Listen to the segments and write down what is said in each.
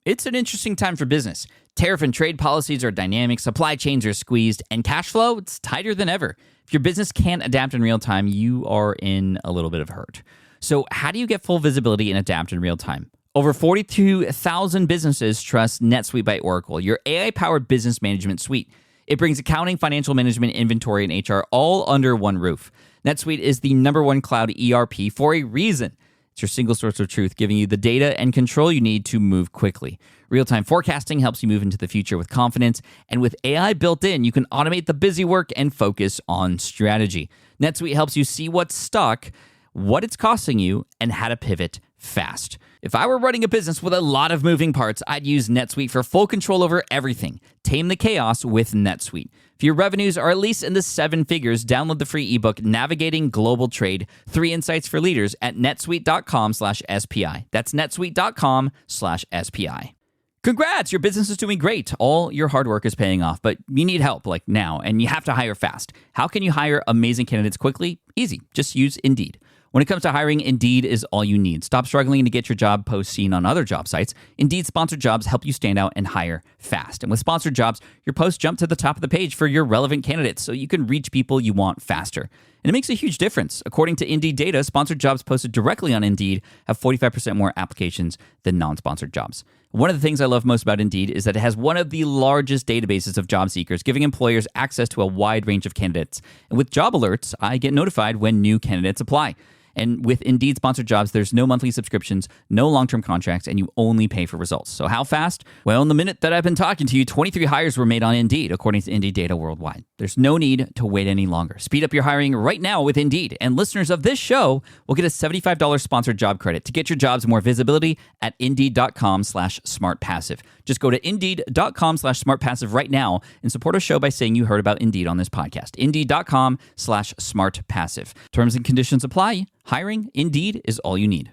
It's an interesting time for business. Tariff and trade policies are dynamic, supply chains are squeezed, and cash flow, it's tighter than ever. If your business can't adapt in real time, you are in a little bit of hurt. So how do you get full visibility and adapt in real time? Over 42,000 businesses trust NetSuite by Oracle, your AI-powered business management suite. It brings accounting, financial management, inventory, and HR all under one roof. NetSuite is the #1 cloud ERP for a reason. It's your single source of truth, giving you the data and control you need to move quickly. Real-time forecasting helps you move into the future with confidence, and with AI built in, you can automate the busy work and focus on strategy. NetSuite helps you see what's stuck, what it's costing you, and how to pivot fast. If I were running a business with a lot of moving parts, I'd use NetSuite for full control over everything. Tame the chaos with NetSuite. If your revenues are at least in the 7 figures, download the free ebook, Navigating Global Trade, 3 Insights for Leaders at netsuite.com/SPI. That's netsuite.com/SPI. Congrats, your business is doing great. All your hard work is paying off, but you need help like now, and you have to hire fast. How can you hire amazing candidates quickly? Easy, just use Indeed. When it comes to hiring, Indeed is all you need. Stop struggling to get your job post seen on other job sites. Indeed sponsored jobs help you stand out and hire fast. And with sponsored jobs, your posts jump to the top of the page for your relevant candidates so you can reach people you want faster. And it makes a huge difference. According to Indeed data, sponsored jobs posted directly on Indeed have 45% more applications than non-sponsored jobs. One of the things I love most about Indeed is that it has one of the largest databases of job seekers, giving employers access to a wide range of candidates. And with job alerts, I get notified when new candidates apply. And with Indeed sponsored jobs, there's no monthly subscriptions, no long-term contracts, and you only pay for results. So how fast? Well, in the minute that I've been talking to you, 23 hires were made on Indeed, according to Indeed data worldwide. There's no need to wait any longer. Speed up your hiring right now with Indeed. And listeners of this show will get a $75 sponsored job credit to get your jobs more visibility at Indeed.com/smartpassive. Just go to Indeed.com/smartpassive right now and support a show by saying you heard about Indeed on this podcast. Indeed.com/smartpassive. Terms and conditions apply. Hiring, Indeed, is all you need.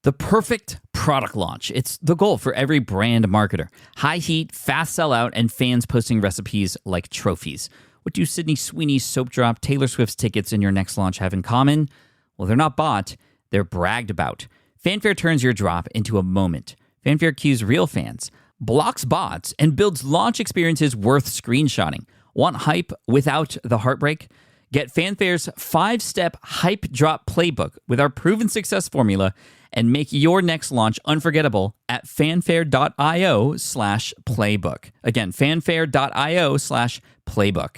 The perfect product launch. It's the goal for every brand marketer. High heat, fast sellout, and fans posting recipes like trophies. What do Sydney Sweeney's soap drop, Taylor Swift's tickets, and your next launch have in common? Well, they're not bought, they're bragged about. Fanfare turns your drop into a moment. Fanfare cues real fans, blocks bots, and builds launch experiences worth screenshotting. Want hype without the heartbreak? Get Fanfare's 5-step hype drop playbook with our proven success formula and make your next launch unforgettable at fanfare.io/playbook. Again, fanfare.io/playbook.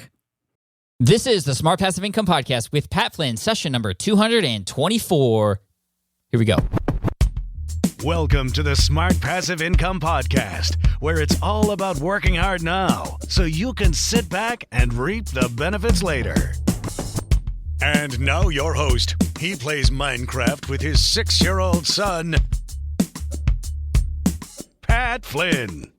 This is the Smart Passive Income Podcast with Pat Flynn, session number 224. Here we go. Welcome to the Smart Passive Income Podcast, where it's all about working hard now so you can sit back and reap the benefits later. And now your host. He plays Minecraft with his 6-year-old son, Pat Flynn.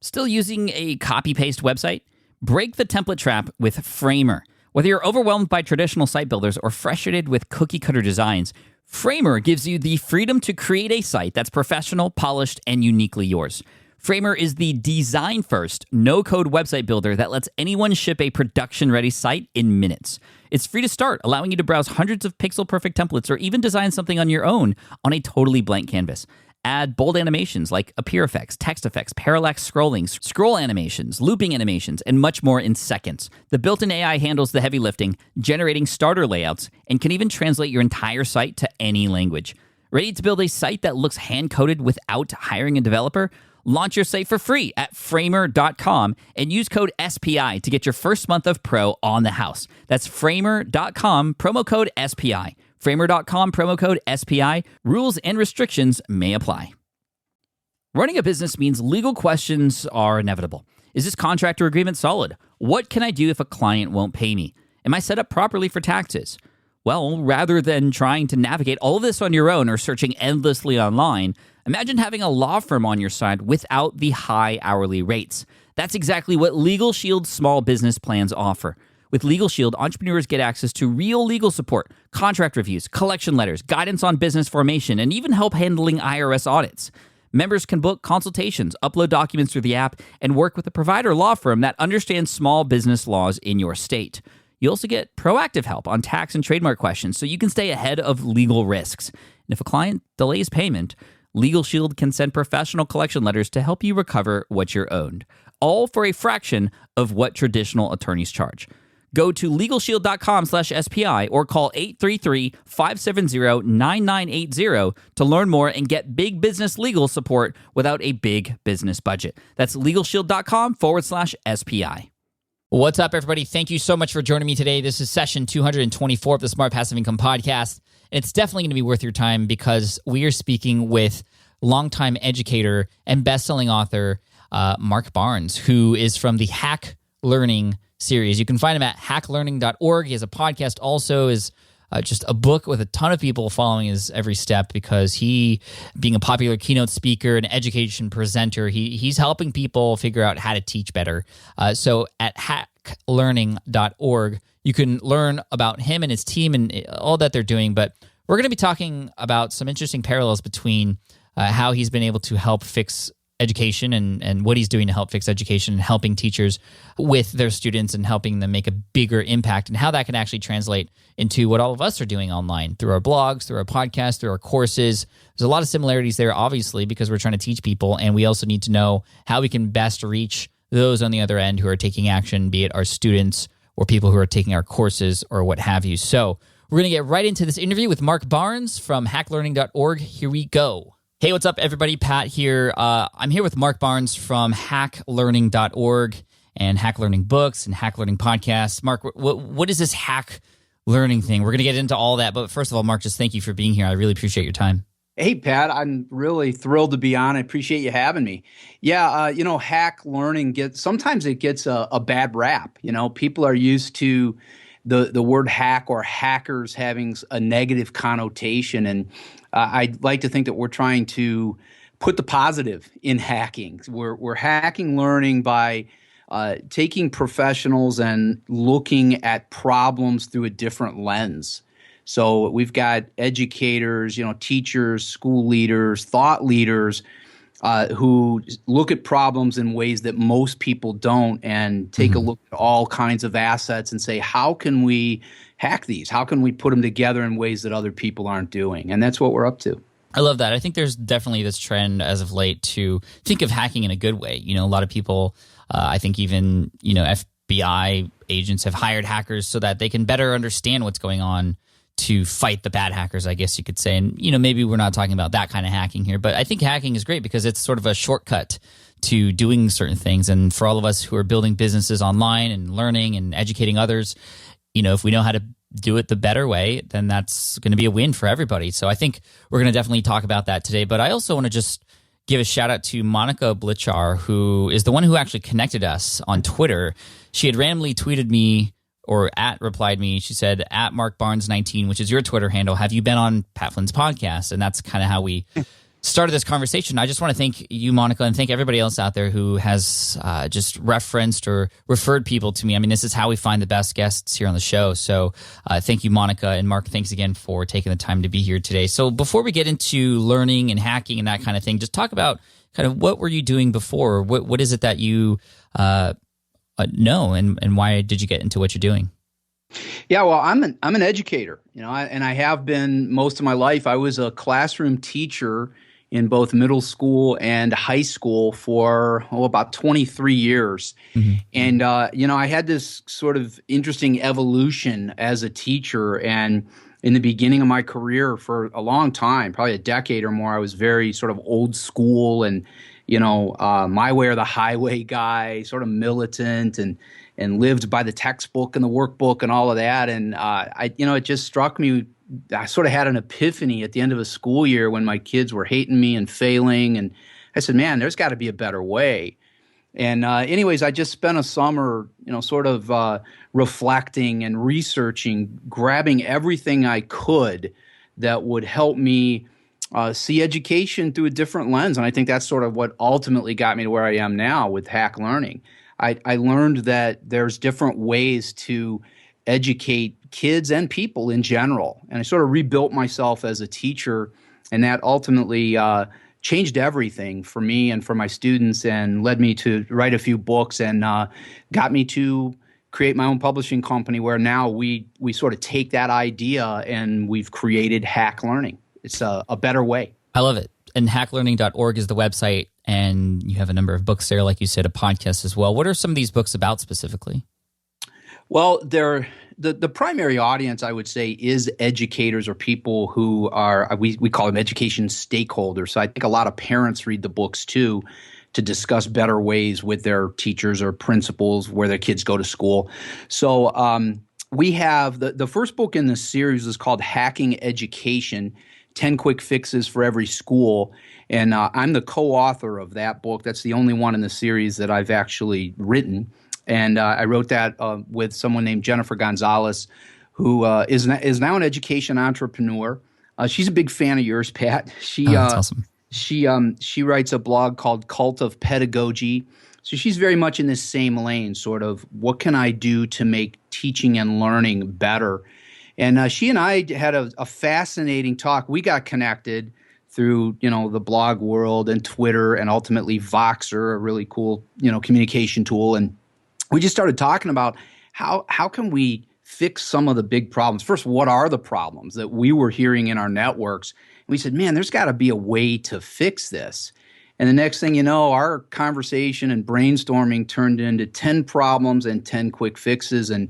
Still using a copy-paste website? Break the template trap with Framer. Whether you're overwhelmed by traditional site builders or frustrated with cookie-cutter designs, Framer gives you the freedom to create a site that's professional, polished, and uniquely yours. Framer is the design-first, no-code website builder that lets anyone ship a production-ready site in minutes. It's free to start, allowing you to browse hundreds of pixel-perfect templates or even design something on your own on a totally blank canvas. Add bold animations like appear effects, text effects, parallax scrolling, scroll animations, looping animations, and much more in seconds. The built-in AI handles the heavy lifting, generating starter layouts, and can even translate your entire site to any language. Ready to build a site that looks hand-coded without hiring a developer? Launch your site for free at framer.com and use code SPI to get your first month of pro on the house. That's framer.com, promo code SPI. Framer.com, promo code SPI. Rules and restrictions may apply. Running a business means legal questions are inevitable. Is this contract or agreement solid? What can I do if a client won't pay me? Am I set up properly for taxes? Well, rather than trying to navigate all of this on your own or searching endlessly online, imagine having a law firm on your side without the high hourly rates. That's exactly what Legal Shield's small business plans offer. With Legal Shield, entrepreneurs get access to real legal support, contract reviews, collection letters, guidance on business formation, and even help handling IRS audits. Members can book consultations, upload documents through the app, and work with a provider law firm that understands small business laws in your state. You also get proactive help on tax and trademark questions so you can stay ahead of legal risks. And if a client delays payment, Legal Shield can send professional collection letters to help you recover what you're owed, all for a fraction of what traditional attorneys charge. Go to LegalShield.com/SPI or call 833-570-9980 to learn more and get big business legal support without a big business budget. That's LegalShield.com/SPI. What's up, everybody? Thank you so much for joining me today. This is session 224 of the Smart Passive Income Podcast. And it's definitely going to be worth your time because we are speaking with longtime educator and best-selling author Mark Barnes, who is from the Hack Learning series. You can find him at hacklearning.org. He has a podcast also, is just a book with a ton of people following his every step because he, being a popular keynote speaker and education presenter, he's helping people figure out how to teach better. So at hacklearning.org, you can learn about him and his team and all that they're doing. But we're going to be talking about some interesting parallels between how he's been able to help fix education and what he's doing to help fix education and helping teachers with their students and helping them make a bigger impact, and how that can actually translate into what all of us are doing online through our blogs, through our podcasts, through our courses. There's a lot of similarities there, obviously, because we're trying to teach people, and we also need to know how we can best reach those on the other end who are taking action, be it our students or people who are taking our courses or what have you. So we're going to get right into this interview with Mark Barnes from hacklearning.org. Here we go. Hey, what's up, everybody? Pat here. I'm here with Mark Barnes from hacklearning.org and Hack Learning Books and Hack Learning Podcasts. Mark, what is this Hack Learning thing? We're going to get into all that. But first of all, Mark, just thank you for being here. I really appreciate your time. Hey, Pat, I'm really thrilled to be on. I appreciate you having me. Yeah, Hack Learning sometimes it gets a bad rap. People are used to the word hack or hackers having a negative connotation, and I'd like to think that we're trying to put the positive in hacking. We're hacking learning by taking professionals and looking at problems through a different lens. So we've got educators, teachers, school leaders, thought leaders who look at problems in ways that most people don't, and take a look at all kinds of assets and say, how can we hack these? How can we put them together in ways that other people aren't doing? And that's what we're up to. I love that. I think there's definitely this trend as of late to think of hacking in a good way. A lot of people, I think even, FBI agents have hired hackers so that they can better understand what's going on to fight the bad hackers, I guess you could say. And, maybe we're not talking about that kind of hacking here, but I think hacking is great because it's sort of a shortcut to doing certain things. And for all of us who are building businesses online and learning and educating others, if we know how to do it the better way, then that's going to be a win for everybody. So I think we're going to definitely talk about that today. But I also want to just give a shout out to Monica Blichar, who is the one who actually connected us on Twitter. She had randomly tweeted me replied me. She said, at Mark Barnes 19, which is your Twitter handle, have you been on Pat Flynn's podcast? And that's kind of how we started this conversation. I just want to thank you, Monica, and thank everybody else out there who has just referenced or referred people to me. I mean, this is how we find the best guests here on the show. So thank you, Monica. And Mark, thanks again for taking the time to be here today. So before we get into learning and hacking and that kind of thing, just talk about kind of what were you doing before? What is it that you know, and why did you get into what you're doing? Yeah, well, I'm an educator, and I have been most of my life. I was a classroom teacher in both middle school and high school for about 23 years. And, I had this sort of interesting evolution as a teacher. And in the beginning of my career for a long time, probably a decade or more, I was very sort of old school and, my way or the highway guy, sort of militant and lived by the textbook and the workbook and all of that. And, it just struck me. I sort of had an epiphany at the end of a school year when my kids were hating me and failing. And I said, man, there's got to be a better way. And anyways, I just spent a summer, sort of reflecting and researching, grabbing everything I could that would help me see education through a different lens. And I think that's sort of what ultimately got me to where I am now with Hack Learning. I learned that there's different ways to educate kids and people in general. And I sort of rebuilt myself as a teacher, and that ultimately changed everything for me and for my students and led me to write a few books and got me to create my own publishing company where now we sort of take that idea and we've created Hack Learning. It's a better way. I love it. and hacklearning.org is the website, and you have a number of books there, like you said, a podcast as well. What are some of these books about specifically? Well, the primary audience, I would say, is educators or people who are, we call them education stakeholders. So I think a lot of parents read the books too, to discuss better ways with their teachers or principals where their kids go to school. So we have the first book in the series is called Hacking Education, 10 Quick Fixes for Every School. And I'm the co-author of that book. That's the only one in the series that I've actually written. And I wrote that with someone named Jennifer Gonzalez, who is now an education entrepreneur. She's a big fan of yours, Pat. That's awesome. She writes a blog called Cult of Pedagogy. So she's very much in this same lane, sort of what can I do to make teaching and learning better? And she and I had a fascinating talk. We got connected through, the blog world and Twitter and ultimately Voxer, a really cool, communication tool. And we just started talking about how can we fix some of the big problems. First, what are the problems that we were hearing in our networks? And we said, man, there's got to be a way to fix this. And the next thing you know, our conversation and brainstorming turned into 10 problems and 10 quick fixes. And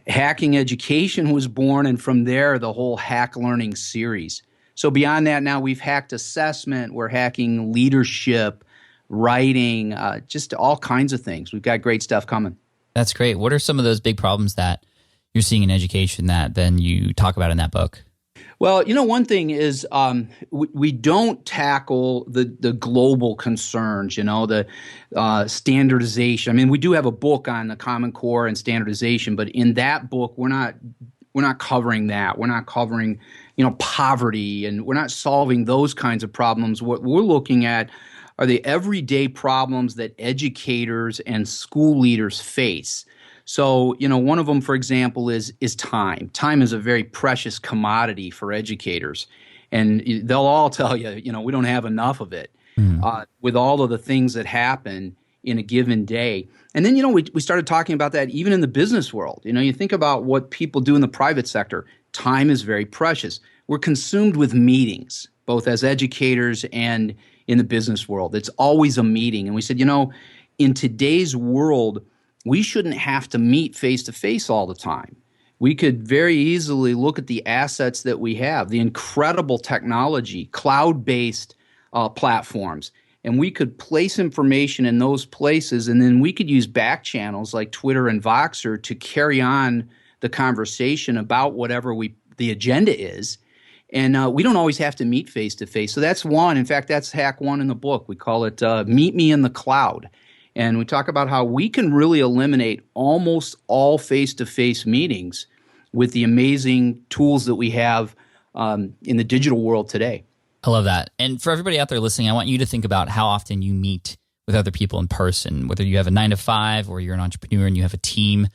Hacking Education was born. And from there, the whole Hack Learning series. So beyond that, now we've hacked assessment. We're hacking leadership, writing, just all kinds of things. We've got great stuff coming. That's great. What are some of those big problems that you're seeing in education that then you talk about in that book? Well, one thing is we don't tackle the global concerns, the standardization. I mean, we do have a book on the Common Core and standardization, but in that book, we're not covering that. We're not covering, poverty, and we're not solving those kinds of problems. What we're looking at are the everyday problems that educators and school leaders face. So, one of them, for example, is time. Time is a very precious commodity for educators. And they'll all tell you, we don't have enough of it with all of the things that happen in a given day. And then, we started talking about that even in the business world. You think about what people do in the private sector. Time is very precious. We're consumed with meetings, both as educators and in the business world. It's always a meeting. And we said, in today's world, we shouldn't have to meet face-to-face all the time. We could very easily look at the assets that we have, the incredible technology, cloud-based platforms, and we could place information in those places, and then we could use back channels like Twitter and Voxer to carry on the conversation about whatever the agenda is. And we don't always have to meet face-to-face. So that's one. In fact, that's hack one in the book. We call it Meet Me in the Cloud. And we talk about how we can really eliminate almost all face-to-face meetings with the amazing tools that we have in the digital world today. I love that. And for everybody out there listening, I want you to think about how often you meet with other people in person, whether you have a 9-to-5 or you're an entrepreneur and you have a team.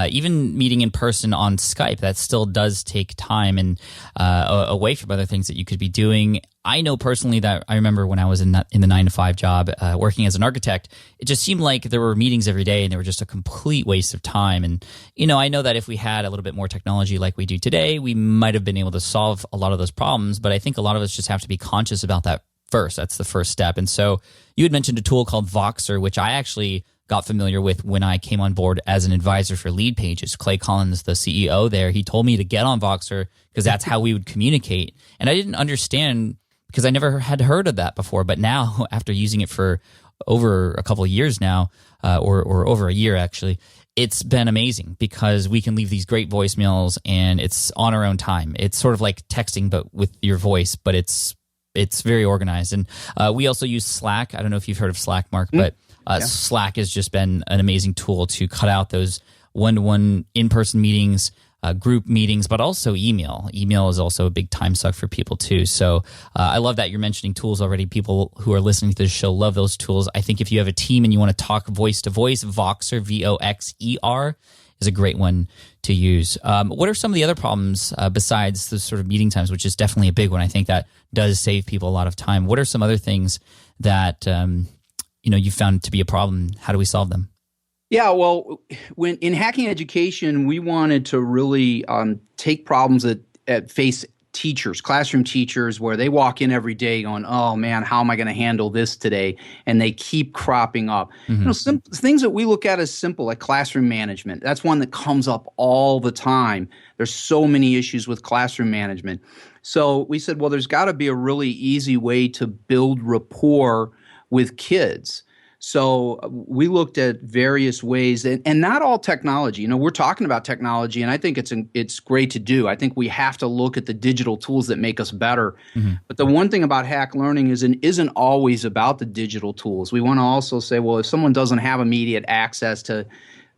Even meeting in person on Skype, that still does take time and away from other things that you could be doing. I know personally that I remember when I was in the 9-to-5 job working as an architect, it just seemed like there were meetings every day and they were just a complete waste of time. And, I know that if we had a little bit more technology like we do today, we might have been able to solve a lot of those problems. But I think a lot of us just have to be conscious about that first. That's the first step. And so you had mentioned a tool called Voxer, which I actually got familiar with when I came on board as an advisor for Lead Pages. Clay Collins, the CEO there, he told me to get on Voxer because that's how we would communicate. And I didn't understand because I never had heard of that before. But now, after using it for over a couple of years now, or over a year actually, it's been amazing because we can leave these great voicemails and it's on our own time. It's sort of like texting, but with your voice, but it's very organized. And we also use Slack. I don't know if you've heard of Slack, Mark, but Slack has just been an amazing tool to cut out those one-to-one in-person meetings, group meetings, but also email. Email is also a big time suck for people too. So I love that you're mentioning tools already. People who are listening to this show love those tools. I think if you have a team and you want to talk voice to voice, Voxer, Voxer, is a great one to use. What are some of the other problems besides the sort of meeting times, which is definitely a big one? I think that does save people a lot of time. What are some other things that you found to be a problem? How do we solve them? Yeah, well, in Hacking Education, we wanted to really take problems that face teachers, classroom teachers, where they walk in every day going, "Oh man, how am I going to handle this today?" And they keep cropping up. Things that we look at as simple, like classroom management. That's one that comes up all the time. There's so many issues with classroom management. So we said, well, there's got to be a really easy way to build rapport with kids. So we looked at various ways, and not all technology. We're talking about technology, and I think it's great to do. I think we have to look at the digital tools that make us better. But the one thing about hack learning isn't always about the digital tools. We want to also say, well, if someone doesn't have immediate access to,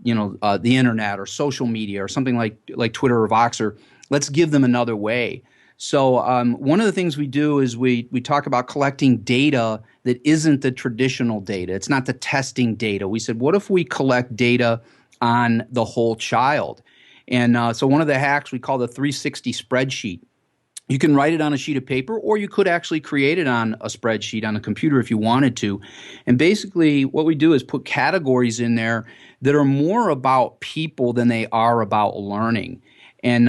the internet or social media or something like Twitter or Voxer, let's give them another way. So one of the things we do is we talk about collecting data that isn't the traditional data. It's not the testing data. We said, what if we collect data on the whole child? And so one of the hacks we call the 360 spreadsheet. You can write it on a sheet of paper, or you could actually create it on a spreadsheet on a computer if you wanted to. And basically what we do is put categories in there that are more about people than they are about learning. And,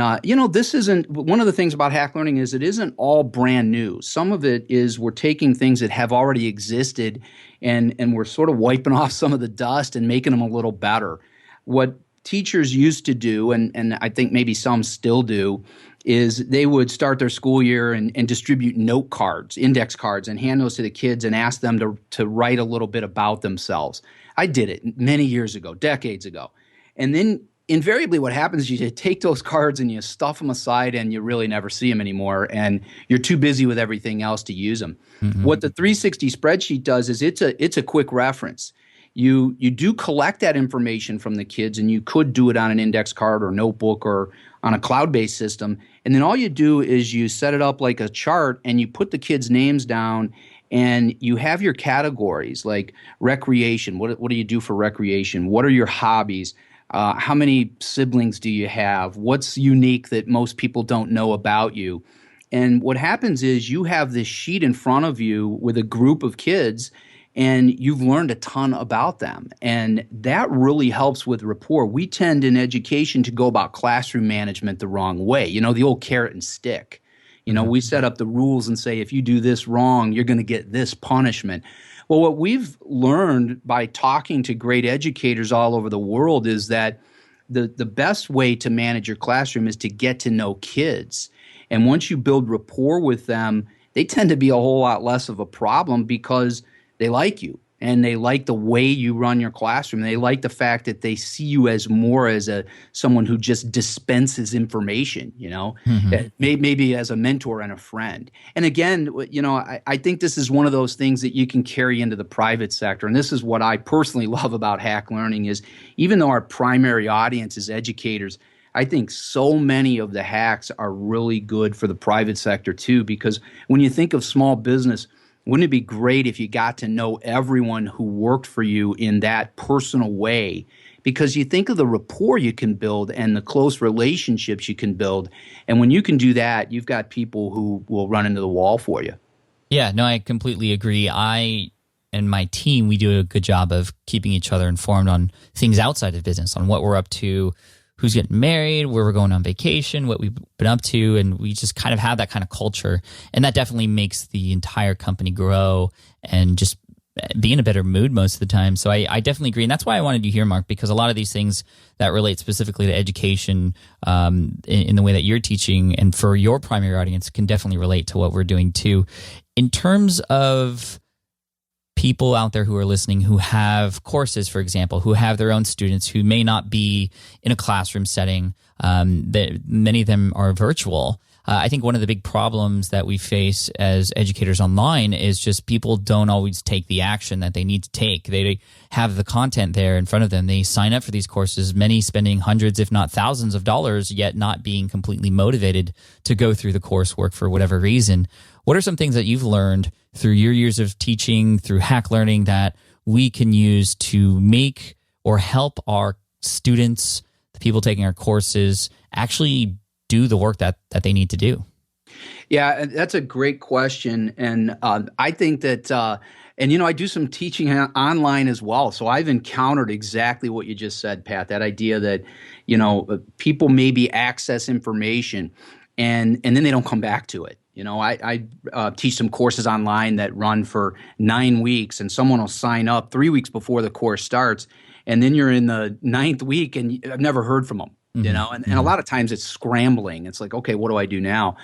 this isn't – one of the things about hack learning is it isn't all brand new. Some of it is we're taking things that have already existed and we're sort of wiping off some of the dust and making them a little better. What teachers used to do, and I think maybe some still do, is they would start their school year and distribute note cards, index cards, and hand those to the kids and ask them to write a little bit about themselves. I did it many years ago, decades ago. And then invariably what happens is you take those cards and you stuff them aside and you really never see them anymore, and you're too busy with everything else to use them. What the 360 spreadsheet does is it's a quick reference. You do collect that information from the kids, and you could do it on an index card or notebook or on a cloud-based system. And then all you do is you set it up like a chart, and you put the kids' names down, and you have your categories like recreation. What do you do for recreation? What are your hobbies? How many siblings do you have? What's unique that most people don't know about you? And what happens is you have this sheet in front of you with a group of kids, and you've learned a ton about them. And that really helps with rapport. We tend in education to go about classroom management the wrong way. The old carrot and stick. We set up the rules and say, if you do this wrong, you're going to get this punishment. Well, what we've learned by talking to great educators all over the world is that the best way to manage your classroom is to get to know kids. And once you build rapport with them, they tend to be a whole lot less of a problem because they like you and they like the way you run your classroom. They like the fact that they see you as more as someone who just dispenses information, maybe as a mentor and a friend. And again, I think this is one of those things that you can carry into the private sector. And this is what I personally love about hack learning is even though our primary audience is educators, I think so many of the hacks are really good for the private sector too, because when you think of small business, wouldn't it be great if you got to know everyone who worked for you in that personal way? Because you think of the rapport you can build and the close relationships you can build. And when you can do that, you've got people who will run into the wall for you. Yeah, no, I completely agree. I and my team, we do a good job of keeping each other informed on things outside of business, on what we're up to, who's getting married, where we're going on vacation, what we've been up to, and we just kind of have that kind of culture. And that definitely makes the entire company grow and just be in a better mood most of the time. So I definitely agree. And that's why I wanted you here, Mark, because a lot of these things that relate specifically to education in the way that you're teaching and for your primary audience can definitely relate to what we're doing too. In terms of people out there who are listening who have courses, for example, who have their own students who may not be in a classroom setting, that many of them are virtual. I think one of the big problems that we face as educators online is just people don't always take the action that they need to take. They have the content there in front of them. They sign up for these courses, many spending hundreds, if not thousands of dollars, yet not being completely motivated to go through the coursework for whatever reason. What are some things that you've learned through your years of teaching, through hack learning, that we can use to make or help our students, the people taking our courses, actually do the work that they need to do? Yeah, that's a great question. And I think that, I do some teaching online as well. So I've encountered exactly what you just said, Pat, that idea that, people maybe access information. and then they don't come back to it. I teach some courses online that run for 9 weeks, and someone will sign up 3 weeks before the course starts, and then you're in the 9th week, and I've never heard from them. And a lot of times it's scrambling. It's like, okay, what do I do now?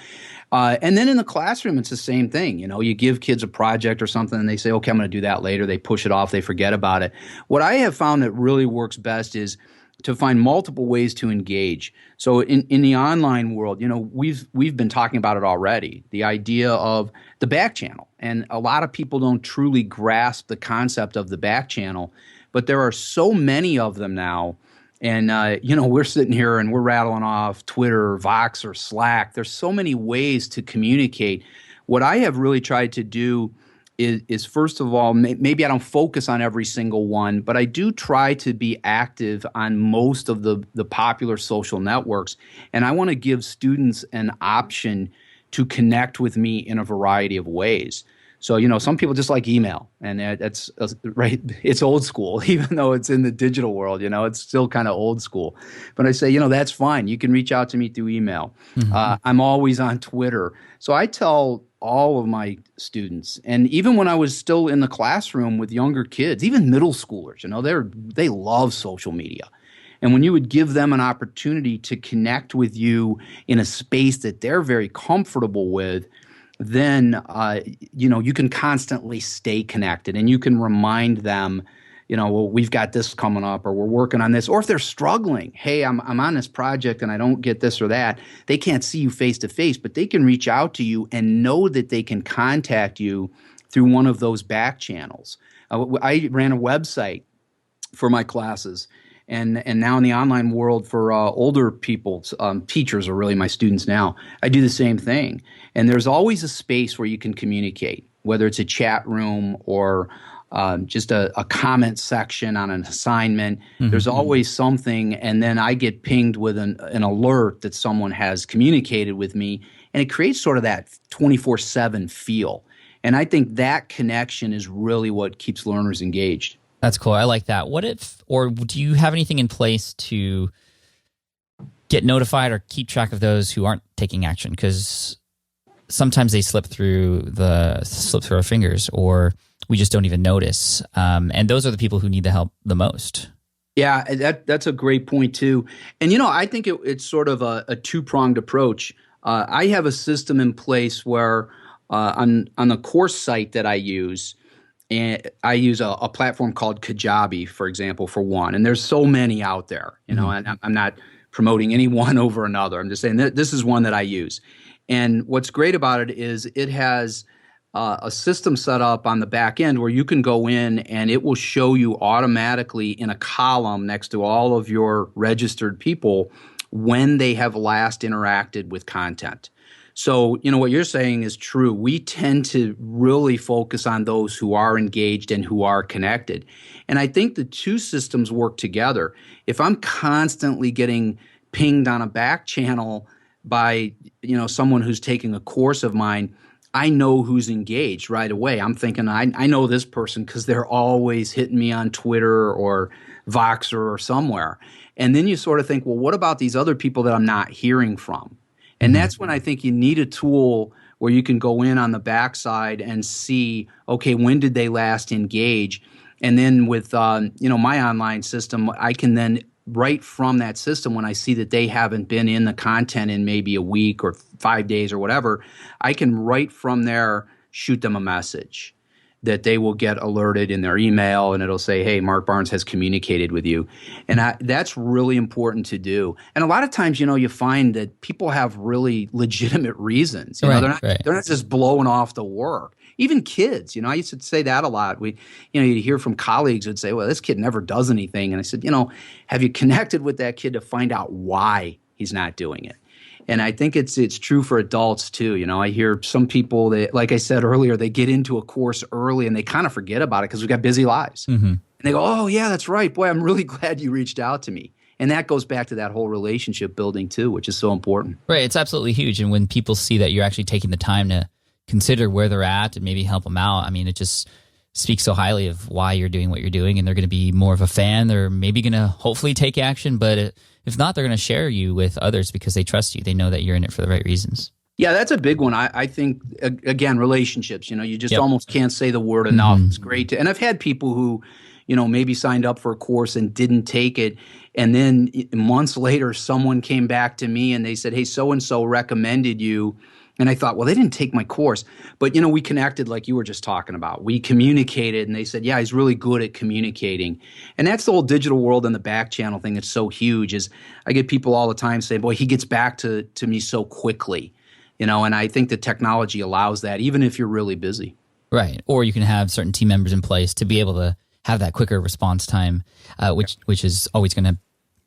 And then in the classroom, it's the same thing. You give kids a project or something, and they say, okay, I'm going to do that later. They push it off. They forget about it. What I have found that really works best is to find multiple ways to engage. So in the online world, we've been talking about it already, the idea of the back channel. And a lot of people don't truly grasp the concept of the back channel, but there are so many of them now. And, we're sitting here and we're rattling off Twitter, Vox, or Slack. There's so many ways to communicate. What I have really tried to do is first of all, maybe I don't focus on every single one, but I do try to be active on most of the popular social networks. And I want to give students an option to connect with me in a variety of ways. So, some people just like email, and that's right. It's old school, even though it's in the digital world, it's still kind of old school. But I say, that's fine. You can reach out to me through email. I'm always on Twitter. So I tell all of my students, and even when I was still in the classroom with younger kids, even middle schoolers, they love social media. And when you would give them an opportunity to connect with you in a space that they're very comfortable with, then you can constantly stay connected, and you can remind them, well, we've got this coming up, or we're working on this. Or if they're struggling, hey, I'm on this project and I don't get this or that, they can't see you face to face, but they can reach out to you and know that they can contact you through one of those back channels. I ran a website for my classes. And now in the online world for older people, teachers are really my students now, I do the same thing. And there's always a space where you can communicate, whether it's a chat room or just a comment section on an assignment. There's always something, and then I get pinged with an alert that someone has communicated with me, and it creates sort of that 24/7 feel. And I think that connection is really what keeps learners engaged. That's cool. I like that. Or do you have anything in place to get notified or keep track of those who aren't taking action? Because sometimes they slip through our fingers, or we just don't even notice. And those are the people who need the help the most. Yeah, that's a great point too. And I think it's sort of a two-pronged approach. I have a system in place where on the course site that I use, and I use a platform called Kajabi, for example, for one. And there's so many out there, and I'm not promoting any one over another. I'm just saying that this is one that I use. And what's great about it is it has a system set up on the back end where you can go in and it will show you automatically in a column next to all of your registered people when they have last interacted with content. So, what you're saying is true. We tend to really focus on those who are engaged and who are connected. And I think the two systems work together. If I'm constantly getting pinged on a back channel by, someone who's taking a course of mine, I know who's engaged right away. I'm thinking, I know this person because they're always hitting me on Twitter or Voxer or somewhere. And then you sort of think, well, what about these other people that I'm not hearing from? And that's when I think you need a tool where you can go in on the backside and see, okay, when did they last engage? And then with my online system, I can then right from that system, when I see that they haven't been in the content in maybe a week or 5 days or whatever, I can right from there shoot them a message that they will get alerted in their email, and it'll say, hey, Mark Barnes has communicated with you. And that's really important to do. And a lot of times, you find that people have really legitimate reasons. They're not just blowing off the work. Even kids, I used to say that a lot. You'd hear from colleagues who'd say, well, this kid never does anything. And I said, have you connected with that kid to find out why he's not doing it? And I think it's true for adults too. I hear some people that, like I said earlier, they get into a course early and they kind of forget about it because we've got busy lives. And they go, oh, yeah, that's right. Boy, I'm really glad you reached out to me. And that goes back to that whole relationship building too, which is so important. Right. It's absolutely huge. And when people see that you're actually taking the time to consider where they're at and maybe help them out, I mean, speak so highly of why you're doing what you're doing, and they're going to be more of a fan. They're maybe going to hopefully take action, but if not, they're going to share you with others because they trust you. They know that you're in it for the right reasons. Yeah, that's a big one. I think, again, relationships, you just almost can't say the word enough. It's great and I've had people who, maybe signed up for a course and didn't take it. And then months later, someone came back to me and they said, hey, so-and-so recommended you. And I thought, well, they didn't take my course. But, we connected like you were just talking about. We communicated and they said, yeah, he's really good at communicating. And that's the whole digital world and the back channel thing that's so huge is I get people all the time saying, boy, he gets back to me so quickly. And I think the technology allows that even if you're really busy. Right. Or you can have certain team members in place to be able to have that quicker response time, which is always going to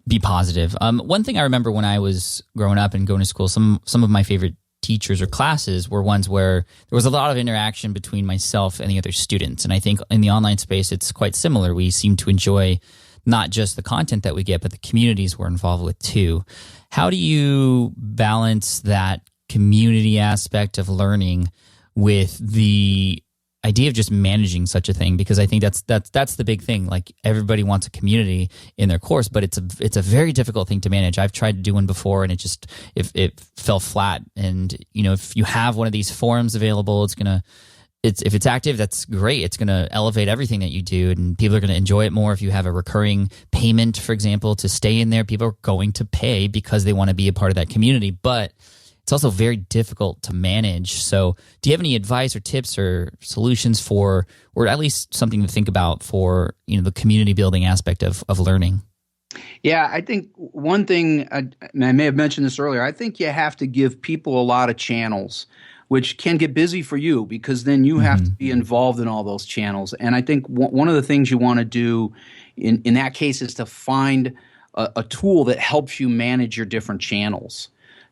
be positive. One thing I remember when I was growing up and going to school, some of my favorite teachers or classes were ones where there was a lot of interaction between myself and the other students. And I think in the online space, it's quite similar. We seem to enjoy not just the content that we get, but the communities we're involved with too. How do you balance that community aspect of learning with the idea of just managing such a thing? Because I think that's the big thing. Like everybody wants a community in their course, but it's a very difficult thing to manage. I've tried to do one before and it fell flat. And if you have one of these forums available, if it's active, that's great. It's gonna elevate everything that you do, and people are gonna enjoy it more. If you have a recurring payment, for example, to stay in there, people are going to pay because they want to be a part of that community. But it's also very difficult to manage. So do you have any advice or tips or solutions for, or at least something to think about for, the community building aspect of learning? Yeah, I think one thing, I may have mentioned this earlier, I think you have to give people a lot of channels, which can get busy for you because then you have to be involved in all those channels. And I think one of the things you want to do in that case is to find a tool that helps you manage your different channels.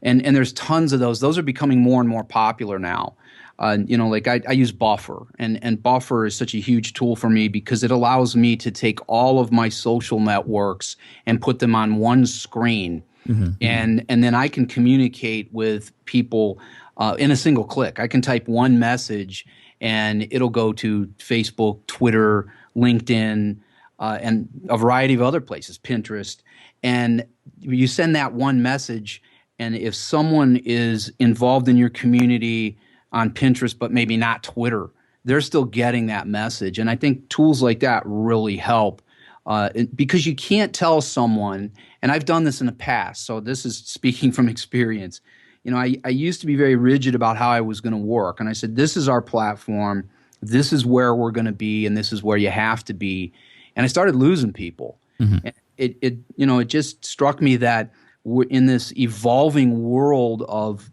And there's tons of those. Those are becoming more and more popular now. Like I use Buffer, and Buffer is such a huge tool for me because it allows me to take all of my social networks and put them on one screen. And then I can communicate with people in a single click. I can type one message and it'll go to Facebook, Twitter, LinkedIn, and a variety of other places, Pinterest. And you send that one message, and if someone is involved in your community on Pinterest but maybe not Twitter, they're still getting that message. And I think tools like that really help because you can't tell someone, and I've done this in the past, so this is speaking from experience. I used to be very rigid about how I was going to work. And I said, this is our platform, this is where we're going to be, and this is where you have to be. And I started losing people. And it just struck me that we're in this evolving world of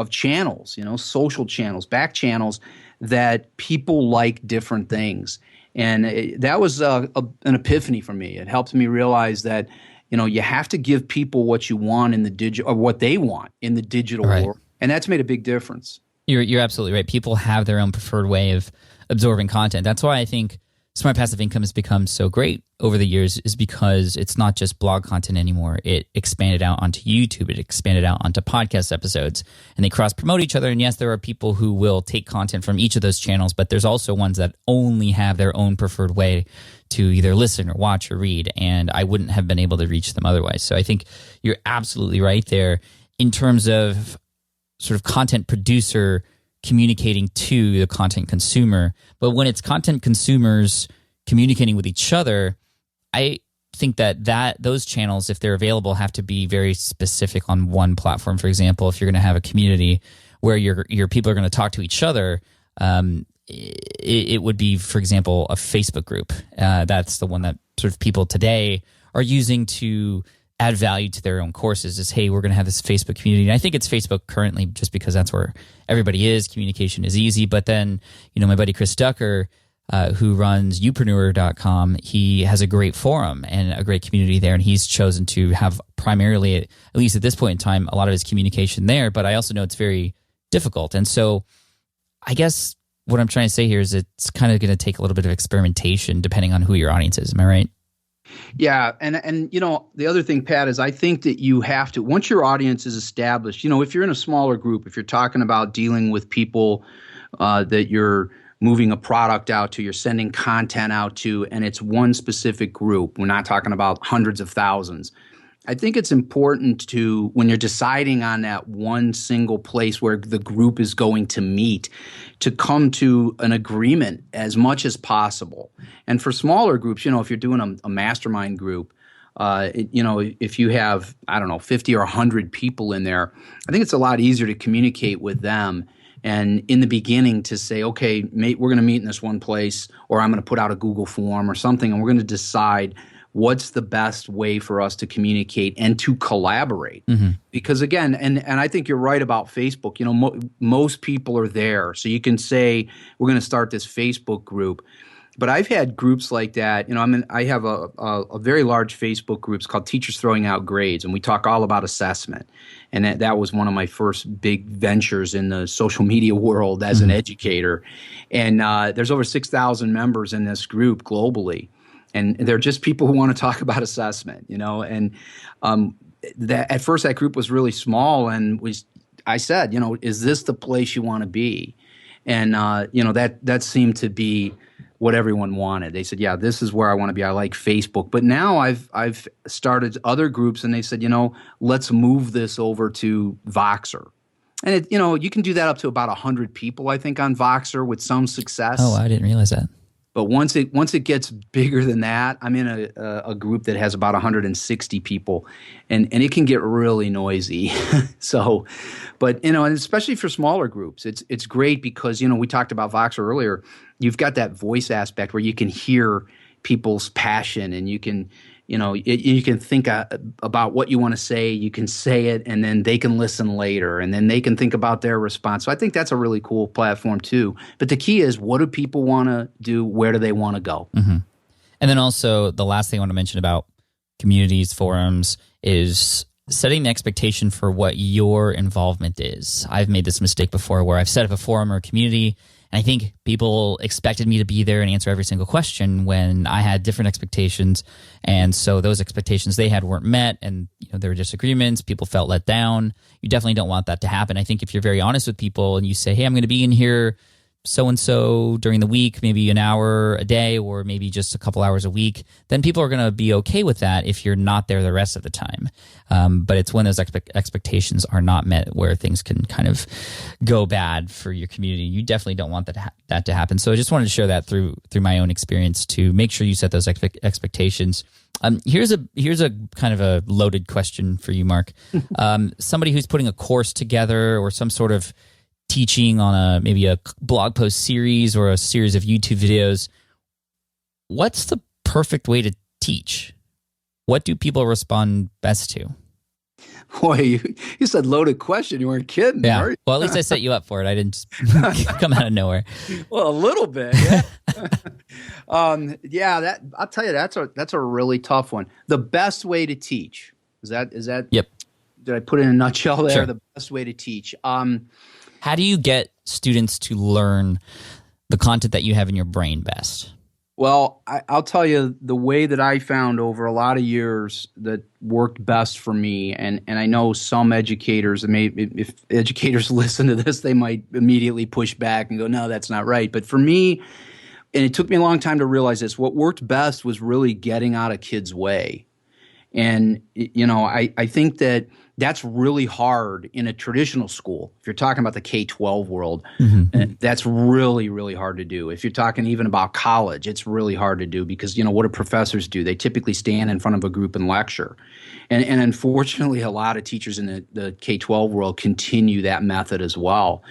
channels, social channels, back channels, that people like different things. And that was an epiphany for me. It helped me realize that, you have to give people what you want in the digital, or what they want in the digital world. And that's made a big difference. You're absolutely right. People have their own preferred way of absorbing content. That's why I think Smart Passive Income has become so great over the years, is because it's not just blog content anymore. It expanded out onto YouTube. It expanded out onto podcast episodes, and they cross-promote each other. And yes, there are people who will take content from each of those channels, but there's also ones that only have their own preferred way to either listen or watch or read, and I wouldn't have been able to reach them otherwise. So I think you're absolutely right there in terms of sort of content producer communicating to the content consumer. But when it's content consumers communicating with each other, I think that those channels, if they're available, have to be very specific on one platform. For example, if you're going to have a community where your people are going to talk to each other, it would be, for example, a Facebook group. That's the one that sort of people today are using to add value to their own courses, is, hey, we're going to have this Facebook community. And I think it's Facebook currently just because that's where everybody is. Communication is easy. But then, my buddy Chris Ducker, who runs youpreneur.com, he has a great forum and a great community there. And he's chosen to have primarily, at least at this point in time, a lot of his communication there. But I also know it's very difficult. And so I guess what I'm trying to say here is it's kind of going to take a little bit of experimentation depending on who your audience is. Am I right? Yeah. And the other thing, Pat, is I think that you have to, once your audience is established, if you're in a smaller group, if you're talking about dealing with people that you're moving a product out to, you're sending content out to, and it's one specific group. We're not talking about hundreds of thousands. I think it's important to, when you're deciding on that one single place where the group is going to meet, to come to an agreement as much as possible. And for smaller groups, if you're doing a mastermind group, if you have, 50 or 100 people in there, I think it's a lot easier to communicate with them. And in the beginning to say, okay, mate, we're going to meet in this one place, or I'm going to put out a Google form or something, and we're going to decide what's the best way for us to communicate and to collaborate. Mm-hmm. Because again, and I think you're right about Facebook, most people are there. So you can say, we're going to start this Facebook group. But I've had groups like that. I have a very large Facebook group. It's called Teachers Throwing Out Grades, and we talk all about assessment. And that was one of my first big ventures in the social media world as an educator. And there's over 6,000 members in this group globally. And they're just people who want to talk about assessment, And at first that group was really small, and I said, is this the place you want to be? And that seemed to be what everyone wanted. They said, yeah, this is where I want to be. I like Facebook. But now I've started other groups, and they said, let's move this over to Voxer. And you can do that up to about 100 people, I think, on Voxer with some success. Oh, I didn't realize that. But once it gets bigger than that, I'm in a group that has about 160 people, and it can get really noisy. So, but and especially for smaller groups, it's great because we talked about Voxer earlier. You've got that voice aspect where you can hear people's passion, and you can you can think about what you want to say. You can say it, and then they can listen later, and then they can think about their response. So I think that's a really cool platform too. But the key is, what do people want to do? Where do they want to go? Mm-hmm. And then also the last thing I want to mention about communities, forums, is setting the expectation for what your involvement is. I've made this mistake before where I've set up a forum or a community, and I think people expected me to be there and answer every single question when I had different expectations. And so those expectations they had weren't met, and there were disagreements. People felt let down. You definitely don't want that to happen. I think if you're very honest with people and you say, hey, I'm going to be in here so-and-so during the week, maybe an hour a day, or maybe just a couple hours a week, then people are going to be okay with that if you're not there the rest of the time. But it's when those expectations are not met where things can kind of go bad for your community. You definitely don't want that to happen. So I just wanted to share that through my own experience to make sure you set those expectations. Here's a kind of a loaded question for you, Mark. Somebody who's putting a course together or some sort of teaching on maybe a blog post series or a series of YouTube videos, what's the perfect way to teach? What do people respond best to? Boy, you said loaded question. You weren't kidding. Yeah. Right? Well, at least I set you up for it. I didn't just come out of nowhere. Well, a little bit. Yeah. I'll tell you, that's a really tough one. The best way to teach is that. Yep. Did I put it in a nutshell there? Sure. The best way to teach. How do you get students to learn the content that you have in your brain best? Well, I'll tell you the way that I found over a lot of years that worked best for me, and I know some educators, if educators listen to this, they might immediately push back and go, no, that's not right. But for me, and it took me a long time to realize this, what worked best was really getting out of kids' way. And, I think that's really hard in a traditional school. If you're talking about the K-12 world, that's really, really hard to do. If you're talking even about college, it's really hard to do because, what do professors do? They typically stand in front of a group and lecture. And unfortunately, a lot of teachers in the K-12 world continue that method as well.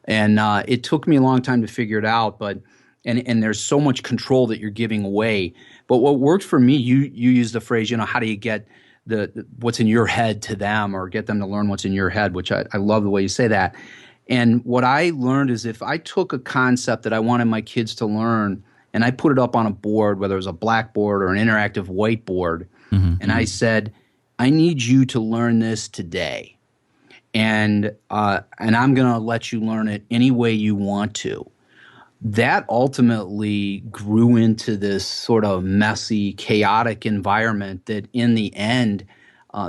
And it took me a long time to figure it out, but and there's so much control that you're giving away. But what worked for me, you use the phrase, how do you get the what's in your head to them, or get them to learn what's in your head, which I love the way you say that. And what I learned is if I took a concept that I wanted my kids to learn and I put it up on a board, whether it was a blackboard or an interactive whiteboard, and I said, I need you to learn this today. And I'm going to let you learn it any way you want to. That ultimately grew into this sort of messy, chaotic environment that in the end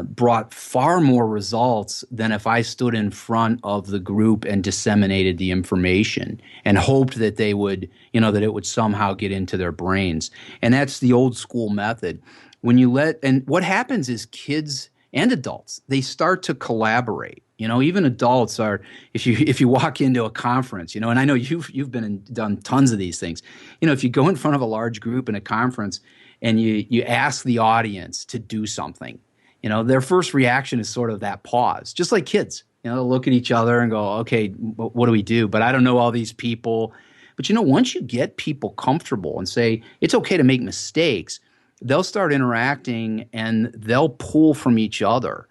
brought far more results than if I stood in front of the group and disseminated the information and hoped that they would, that it would somehow get into their brains. And that's the old school method. And what happens is kids and adults, they start to collaborate. Even adults are, if you walk into a conference, and I know you've been and done tons of these things. If you go in front of a large group in a conference and you ask the audience to do something, their first reaction is sort of that pause, just like kids. They'll look at each other and go, okay, what do we do? But I don't know all these people. But once you get people comfortable and say it's okay to make mistakes, they'll start interacting and they'll pull from each other.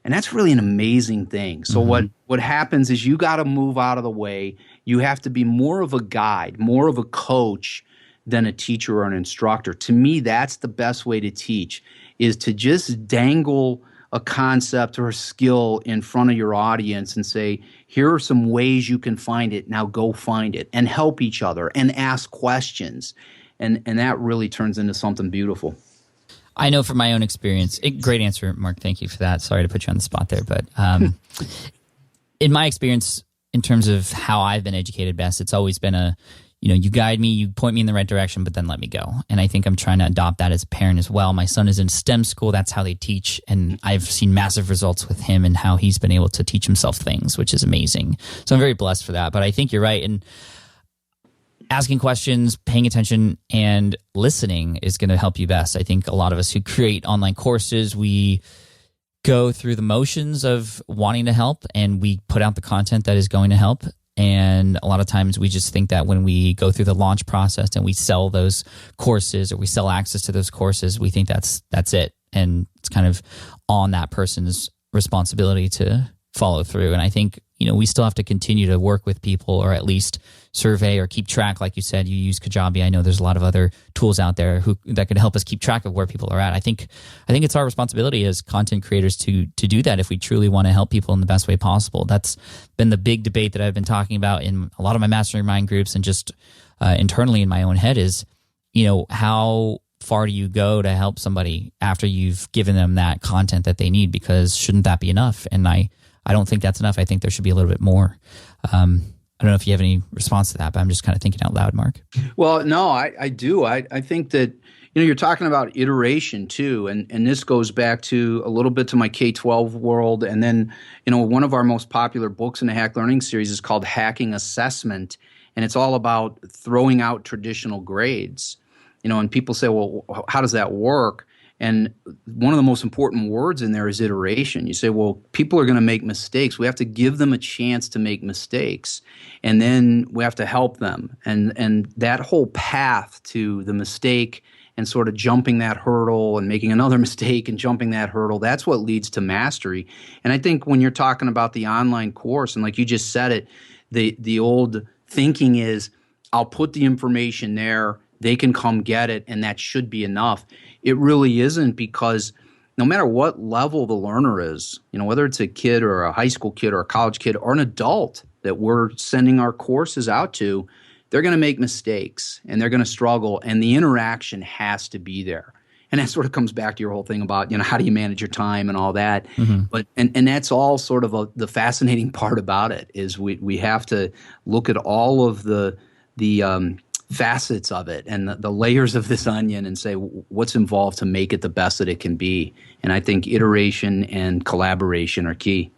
And that's really an amazing thing. So what happens is you got to move out of the way. You have to be more of a guide, more of a coach than a teacher or an instructor. To me, that's the best way to teach, is to just dangle a concept or a skill in front of your audience and say, here are some ways you can find it. Now go find it, and help each other and ask questions. And that really turns into something beautiful. I know from my own experience. Great answer, Mark. Thank you for that. Sorry to put you on the spot there. But in my experience, in terms of how I've been educated best, it's always been you guide me, you point me in the right direction, but then let me go. And I think I'm trying to adopt that as a parent as well. My son is in STEM school. That's how they teach. And I've seen massive results with him and how he's been able to teach himself things, which is amazing. So I'm very blessed for that. But I think you're right. And asking questions, paying attention, and listening is going to help you best. I think a lot of us who create online courses, we go through the motions of wanting to help, and we put out the content that is going to help. And a lot of times we just think that when we go through the launch process and we sell those courses or we sell access to those courses, we think that's it. And it's kind of on that person's responsibility to follow through. And I think, we still have to continue to work with people, or at least survey or keep track. Like you said, you use Kajabi. I know there's a lot of other tools out there that can help us keep track of where people are at. I think it's our responsibility as content creators to do that if we truly want to help people in the best way possible. That's been the big debate that I've been talking about in a lot of my mastermind groups and just internally in my own head is, how far do you go to help somebody after you've given them that content that they need? Because shouldn't that be enough? And I don't think that's enough. I think there should be a little bit more. I don't know if you have any response to that, but I'm just kind of thinking out loud, Mark. Well, no, I do. I think that, you're talking about iteration too. And this goes back to a little bit to my K-12 world. And then, one of our most popular books in the Hack Learning series is called Hacking Assessment. And it's all about throwing out traditional grades. And people say, well, how does that work? And one of the most important words in there is iteration. You say, well, people are going to make mistakes. We have to give them a chance to make mistakes. And then we have to help them. And that whole path to the mistake and sort of jumping that hurdle and making another mistake and jumping that hurdle, that's what leads to mastery. And I think when you're talking about the online course, and like you just said it, the old thinking is, I'll put the information there, they can come get it, and that should be enough. It really isn't, because no matter what level the learner is, whether it's a kid or a high school kid or a college kid or an adult that we're sending our courses out to, they're going to make mistakes and they're going to struggle, and the interaction has to be there. And that sort of comes back to your whole thing about, how do you manage your time and all that. Mm-hmm. But and that's all sort of the fascinating part about it, is we have to look at all of the facets of it and the layers of this onion and say what's involved to make it the best that it can be. And I think iteration and collaboration are key.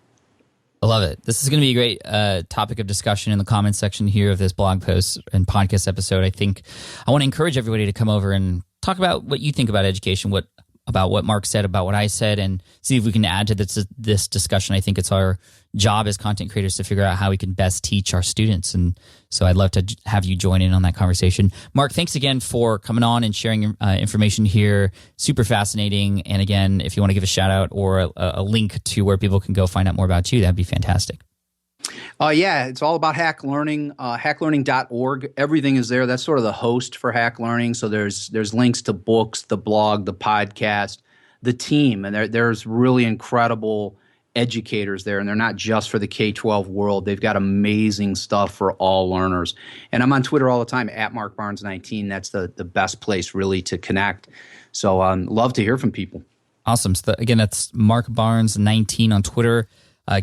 I love it. This is going to be a great topic of discussion in the comments section here of this blog post and podcast episode. I think I want to encourage everybody to come over and talk about what you think about education, about what Mark said, about what I said, and see if we can add to this discussion. I think it's our job as content creators to figure out how we can best teach our students. And so I'd love to have you join in on that conversation. Mark, thanks again for coming on and sharing information here. Super fascinating. And again, if you want to give a shout out or a link to where people can go find out more about you, that'd be fantastic. Yeah, it's all about Hack Learning, hacklearning.org. Everything is there. That's sort of the host for Hack Learning. So there's links to books, the blog, the podcast, the team. And there's really incredible educators there. And they're not just for the K-12 world. They've got amazing stuff for all learners. And I'm on Twitter all the time, @MarkBarnes19. That's the best place really to connect. So love to hear from people. Awesome. So again, that's Mark Barnes 19 on Twitter.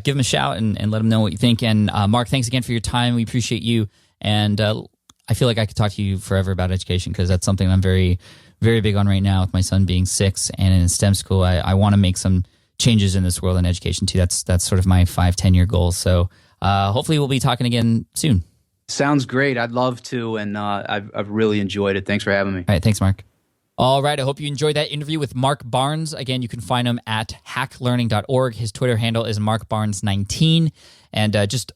Give him a shout and let him know what you think. And Mark, thanks again for your time. We appreciate you. And I feel like I could talk to you forever about education because that's something I'm very, very big on right now with my son being 6 and in STEM school. I want to make some changes in this world in education too. That's sort of my 5-10 year goal. So hopefully we'll be talking again soon. Sounds great. I'd love to. And I've really enjoyed it. Thanks for having me. All right. Thanks, Mark. All right, I hope you enjoyed that interview with Mark Barnes. Again, you can find him at hacklearning.org. His Twitter handle is markbarnes19. And just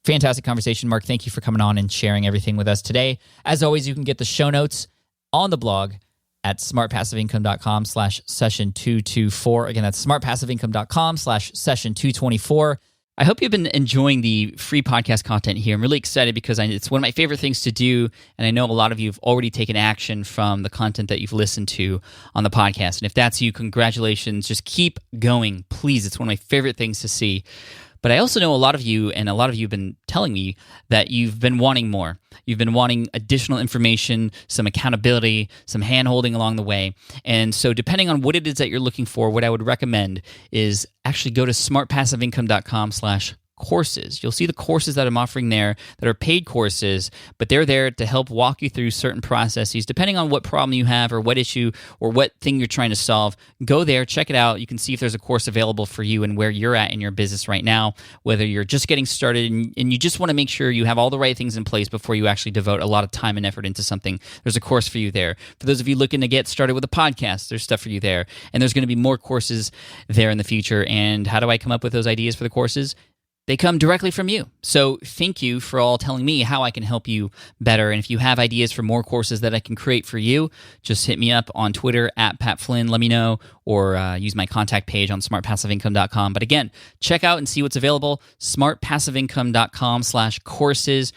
fantastic conversation. Mark, thank you for coming on and sharing everything with us today. As always, you can get the show notes on the blog at smartpassiveincome.com/session224. Again, that's smartpassiveincome.com/session224. I hope you've been enjoying the free podcast content here. I'm really excited because it's one of my favorite things to do, and I know a lot of you have already taken action from the content that you've listened to on the podcast. And if that's you, congratulations. Just keep going, please. It's one of my favorite things to see. But I also know a lot of you, and a lot of you have been telling me that you've been wanting more. You've been wanting additional information, some accountability, some hand-holding along the way. And so depending on what it is that you're looking for, what I would recommend is actually go to smartpassiveincome.com/courses. You'll see the courses that I'm offering there that are paid courses, but they're there to help walk you through certain processes. Depending on what problem you have or what issue or what thing you're trying to solve, go there, check it out. You can see if there's a course available for you and where you're at in your business right now, whether you're just getting started and you just want to make sure you have all the right things in place before you actually devote a lot of time and effort into something. There's a course for you there. For those of you looking to get started with a podcast, there's stuff for you there. And there's going to be more courses there in the future. And how do I come up with those ideas for the courses? They come directly from you. So thank you for all telling me how I can help you better. And if you have ideas for more courses that I can create for you, just hit me up on Twitter at Pat Flynn. Let me know, or use my contact page on smartpassiveincome.com. But again, check out and see what's available. smartpassiveincome.com/courses.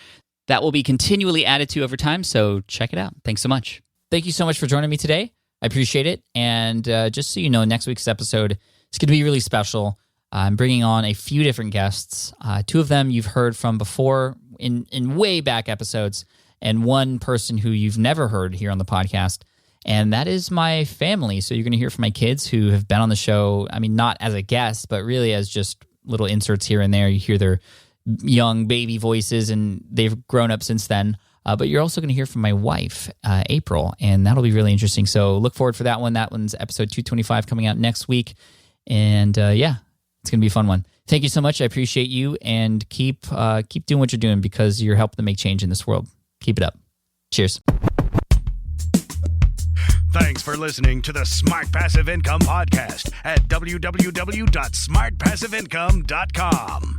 That will be continually added to over time. So check it out. Thanks so much. Thank you so much for joining me today. I appreciate it. And just so you know, next week's episode is going to be really special. I'm bringing on a few different guests. 2 of them you've heard from before in way back episodes, and one person who you've never heard here on the podcast, and that is my family. So you're going to hear from my kids who have been on the show, I mean, not as a guest, but really as just little inserts here and there. You hear their young baby voices, and they've grown up since then. But you're also going to hear from my wife, April, and that'll be really interesting. So look forward for that one. That one's episode 225 coming out next week. And it's going to be a fun one. Thank you so much. I appreciate you, and keep doing what you're doing because you're helping to make change in this world. Keep it up. Cheers. Thanks for listening to the Smart Passive Income Podcast at www.smartpassiveincome.com.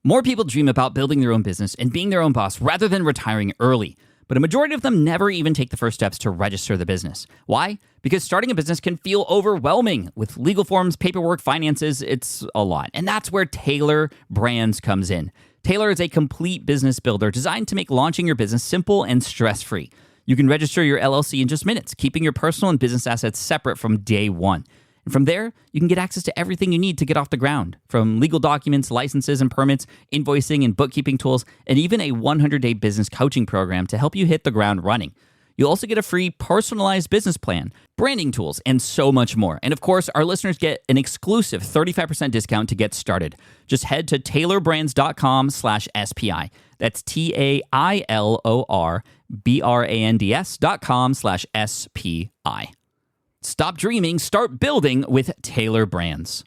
More people dream about building their own business and being their own boss rather than retiring early. But a majority of them never even take the first steps to register the business. Why? Because starting a business can feel overwhelming. With legal forms, paperwork, finances, it's a lot. And that's where Taylor Brands comes in. Taylor is a complete business builder designed to make launching your business simple and stress-free. You can register your LLC in just minutes, keeping your personal and business assets separate from day one. And from there, you can get access to everything you need to get off the ground, from legal documents, licenses and permits, invoicing and bookkeeping tools, and even a 100-day business coaching program to help you hit the ground running. You'll also get a free personalized business plan, branding tools, and so much more. And of course, our listeners get an exclusive 35% discount to get started. Just head to taylorbrands.com/SPI. That's TAILORBRANDS.com/SPI. Stop dreaming, start building with Taylor Brands.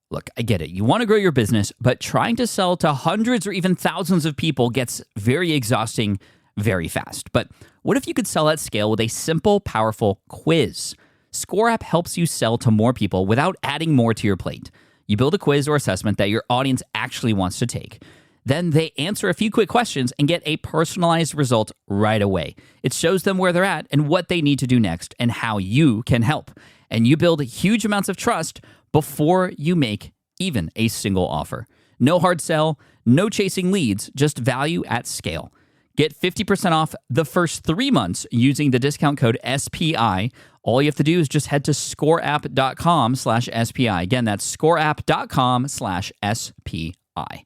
Look, I get it. You want to grow your business, but trying to sell to hundreds or even thousands of people gets very exhausting very fast. But what if you could sell at scale with a simple, powerful quiz? Score App helps you sell to more people without adding more to your plate. You build a quiz or assessment that your audience actually wants to take. Then they answer a few quick questions and get a personalized result right away. It shows them where they're at and what they need to do next and how you can help. And you build huge amounts of trust before you make even a single offer. No hard sell, no chasing leads, just value at scale. Get 50% off the first 3 months using the discount code SPI. All you have to do is just head to scoreapp.com/SPI. Again, that's scoreapp.com/SPI.